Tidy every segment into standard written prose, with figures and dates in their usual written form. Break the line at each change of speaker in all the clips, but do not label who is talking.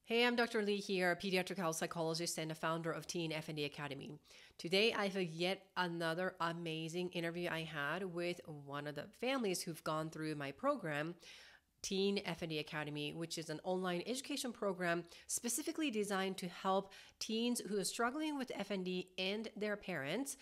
Hey, I'm Dr. Lee here, a pediatric health psychologist and the founder of Teen FND Academy. Today, I have yet another amazing interview I had with one of the families who've gone through my program, Teen FND Academy, which is an online education program specifically designed to help teens who are struggling with FND and their parents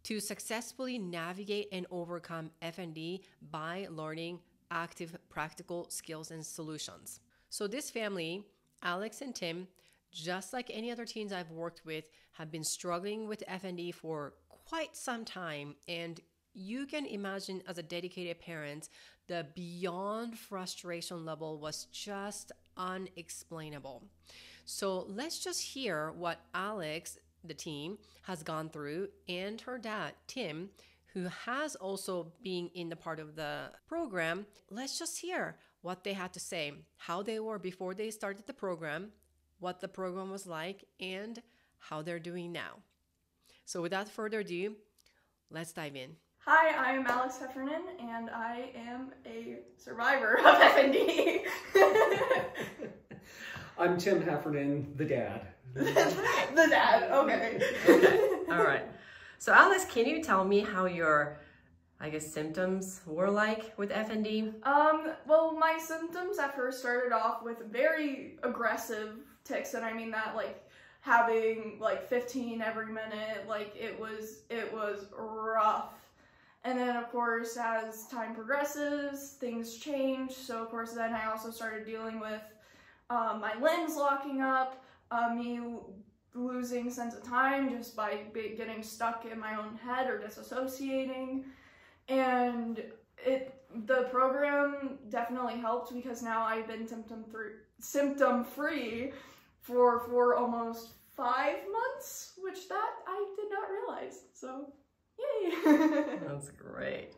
to successfully navigate and overcome FND by learning active practical skills and solutions. So this family, Alex and Tim, just like any other teens I've worked with, have been struggling with FND for quite some time. And you can imagine, as a dedicated parent, the beyond frustration level was just unexplainable. So let's just hear what Alex, the teen, has gone through, and her dad, Tim, who has also been in the part of the program. Let's just hear what they had to say, how they were before they started the program, what the program was like, and how they're doing now. So without further ado, let's dive in.
Hi, I'm Alex Heffernan, and I am a survivor of FND.
I'm Tim Heffernan, the dad.
The dad, okay.
All right. So Alex, can you tell me how your, symptoms were like with FND?
Well, my symptoms at first started off with very aggressive tics, and I mean that having 15 every minute, it was rough. And then of course, as time progresses, things change. So of course, then I also started dealing with my limbs locking up, me losing sense of time just by getting stuck in my own head or disassociating. And the program definitely helped, because now I've been symptom free for almost 5 months, which that I did not realize. So yay.
That's great.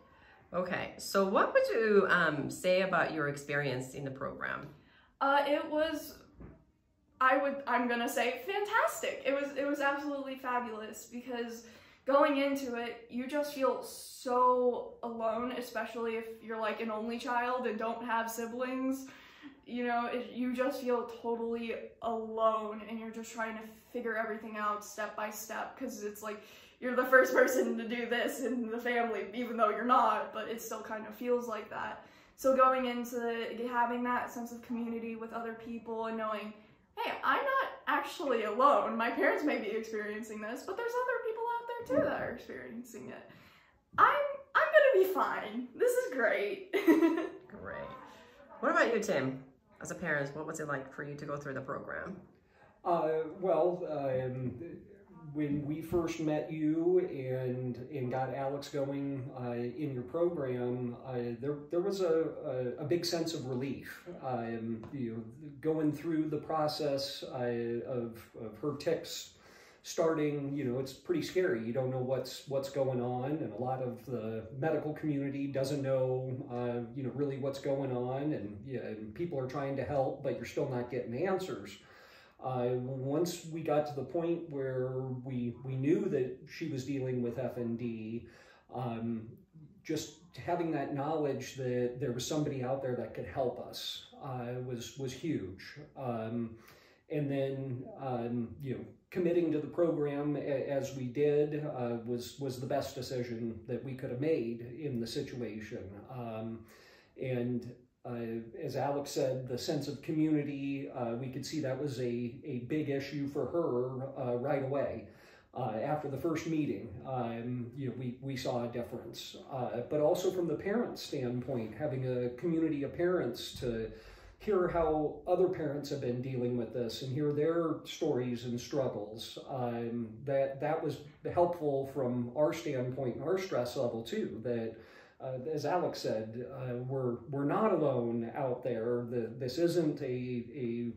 Okay, so what would you say about your experience in the program?
It was, I'm gonna say fantastic. It was absolutely fabulous, because going into it, you just feel so alone, especially if you're an only child and don't have siblings. You know, you just feel totally alone, and you're just trying to figure everything out step by step, because it's you're the first person to do this in the family, even though you're not, but it still kind of feels like that. So going into having that sense of community with other people and knowing, hey, I'm not actually alone. My parents may be experiencing this, but there's other people out there too that are experiencing it. I'm gonna be fine. This is great.
Great. What about you, Tim? As a parent, what was it like for you to go through the program?
When we first met you and got Alex going in your program, there was a big sense of relief. Going through the process of her tics starting, it's pretty scary. You don't know what's going on, and a lot of the medical community doesn't know, really what's going on, and people are trying to help, but you're still not getting answers. Once we got to the point where we knew that she was dealing with FND, just having that knowledge that there was somebody out there that could help us was huge. And then, committing to the program as we did was the best decision that we could have made in the situation. As Alex said, the sense of community, we could see that was a big issue for her right away. After the first meeting, we saw a difference. But also from the parents' standpoint, having a community of parents to hear how other parents have been dealing with this and hear their stories and struggles, that was helpful from our standpoint and our stress level too, that as Alex said, we're not alone out there. This isn't a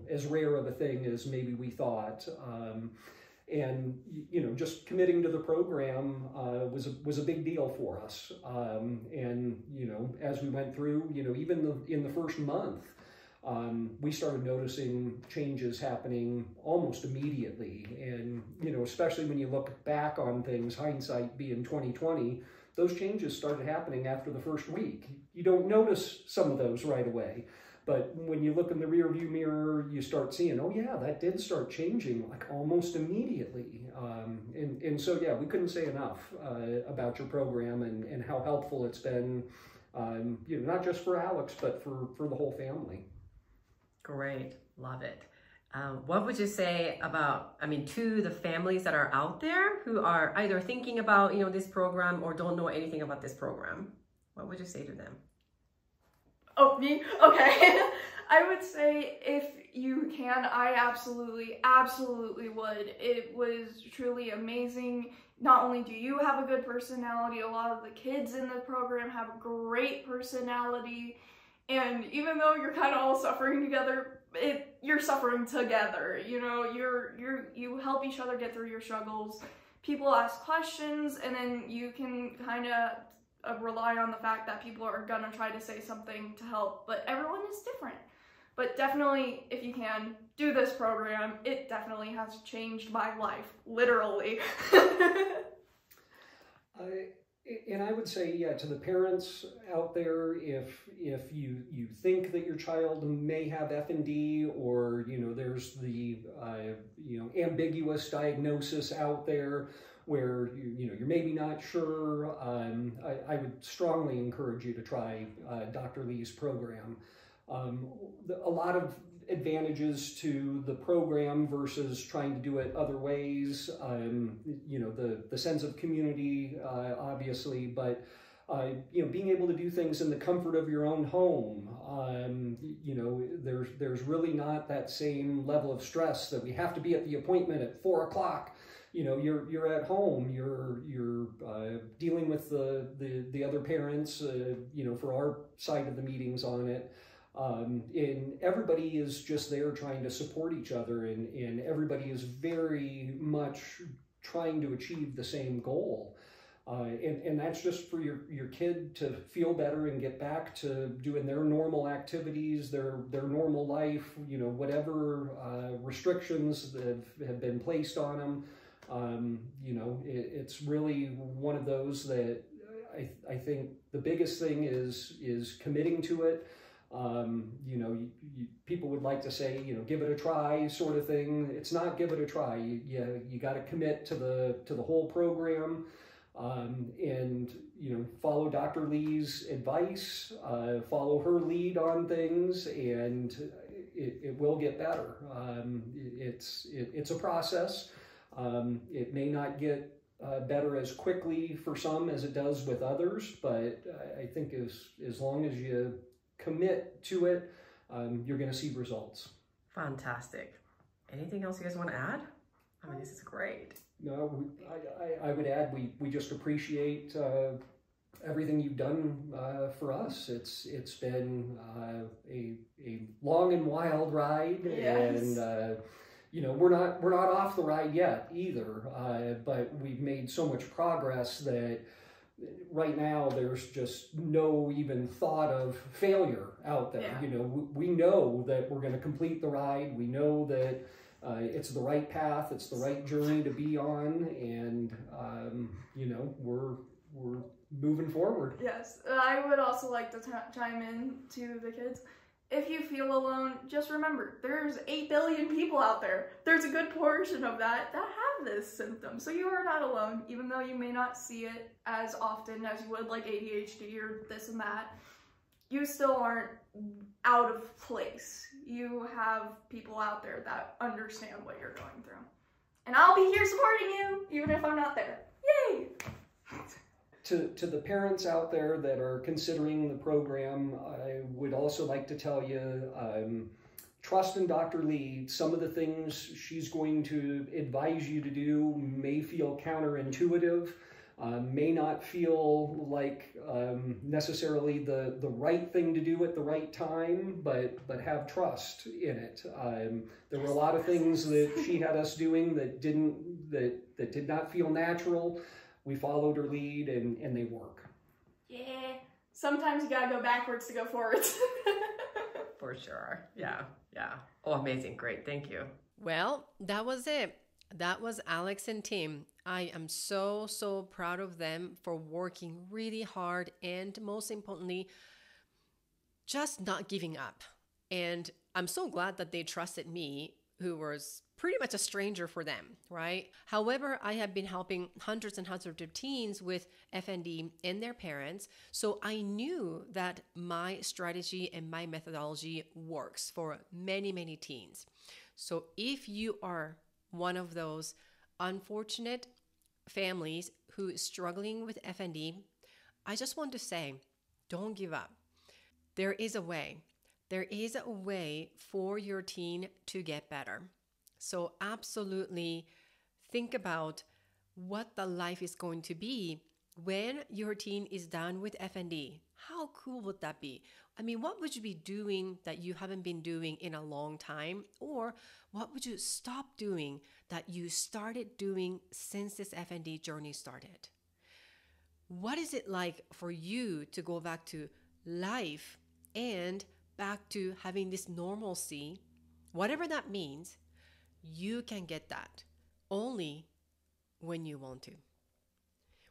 as rare of a thing as maybe we thought. And just committing to the program was a big deal for us. And as we went through, even in the first month, we started noticing changes happening almost immediately. And especially when you look back on things, hindsight being 2020. Those changes started happening after the first week. You don't notice some of those right away, But when you look in the rearview mirror, you start seeing, oh yeah, that did start changing like almost immediately. And so, yeah, we couldn't say enough about your program and how helpful it's been, not just for Alex, but for the whole family.
Great. Love it. What would you say about, to the families that are out there who are either thinking about, this program or don't know anything about this program? What would you say to them?
Oh, me? Okay. I would say if you can, I absolutely would. It was truly amazing. Not only do you have a good personality, a lot of the kids in the program have a great personality. And even though you're kind of all suffering together, you're suffering together. You help each other get through your struggles. People ask questions, and then you can kind of rely on the fact that people are gonna try to say something to help, but everyone is different. But definitely, if you can, do this program. It definitely has changed my life, literally.
And I would say, yeah, to the parents out there, if you think that your child may have FND, or there's the ambiguous diagnosis out there where you're maybe not sure, I would strongly encourage you to try Dr. Lee's program. A lot of advantages to the program versus trying to do it other ways. The sense of community, obviously, but being able to do things in the comfort of your own home. There's really not that same level of stress that we have to be at the appointment at 4 o'clock. You're at home. You're dealing with the other parents. For our side of the meetings on it. And everybody is just there trying to support each other, and everybody is very much trying to achieve the same goal. And that's just for your kid to feel better and get back to doing their normal activities, their normal life, whatever restrictions that have been placed on them. It's really one of those that I think the biggest thing is committing to it. People would like to say, give it a try sort of thing. It's not give it a try. You got to commit to the whole program, and follow Dr. Lee's advice, follow her lead on things, and it will get better. It's a process. It may not get better as quickly for some as it does with others, but I think as long as you commit to it, you're going to see results.
Fantastic. Anything else you guys want to add? This is great.
No, I would add we just appreciate everything you've done for us. It's been a long and wild ride,
yes.
And we're not off the ride yet either. But we've made so much progress that right now there's just no even thought of failure out there.
Yeah.
We know that we're going to complete the ride. We know that it's the right path, it's the right journey to be on, and we're moving forward.
Yes, I would also like to chime in to the kids. If you feel alone, just remember, there's 8 billion people out there. There's a good portion of that have this symptom. So you are not alone, even though you may not see it as often as you would like ADHD or this and that. You still aren't out of place. You have people out there that understand what you're going through. And I'll be here supporting you, even if I'm not there. Yay!
To the parents out there that are considering the program, I would also like to tell you, trust in Dr. Lee. Some of the things she's going to advise you to do may feel counterintuitive, may not feel like necessarily the right thing to do at the right time, but have trust in it. There were a lot of things that she had us doing that did not feel natural. We followed her lead, and they work.
Yeah. Sometimes you gotta go backwards to go forwards.
For sure. Yeah. Oh, amazing. Great. Thank you.
Well, that was it. That was Alex and Tim. I am so proud of them for working really hard and, most importantly, just not giving up. And I'm so glad that they trusted me, who was pretty much a stranger for them, right? However, I have been helping hundreds and hundreds of teens with FND and their parents. So I knew that my strategy and my methodology works for many, many teens. So if you are one of those unfortunate families who is struggling with FND, I just want to say, don't give up. There is a way. There is a way for your teen to get better. So absolutely think about what the life is going to be when your teen is done with FND. How cool would that be? I mean, what would you be doing that you haven't been doing in a long time? Or what would you stop doing that you started doing since this FND journey started? What is it like for you to go back to life and back to having this normalcy, whatever that means? You can get that only when you want to.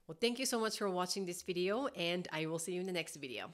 Well, thank you so much for watching this video, and I will see you in the next video.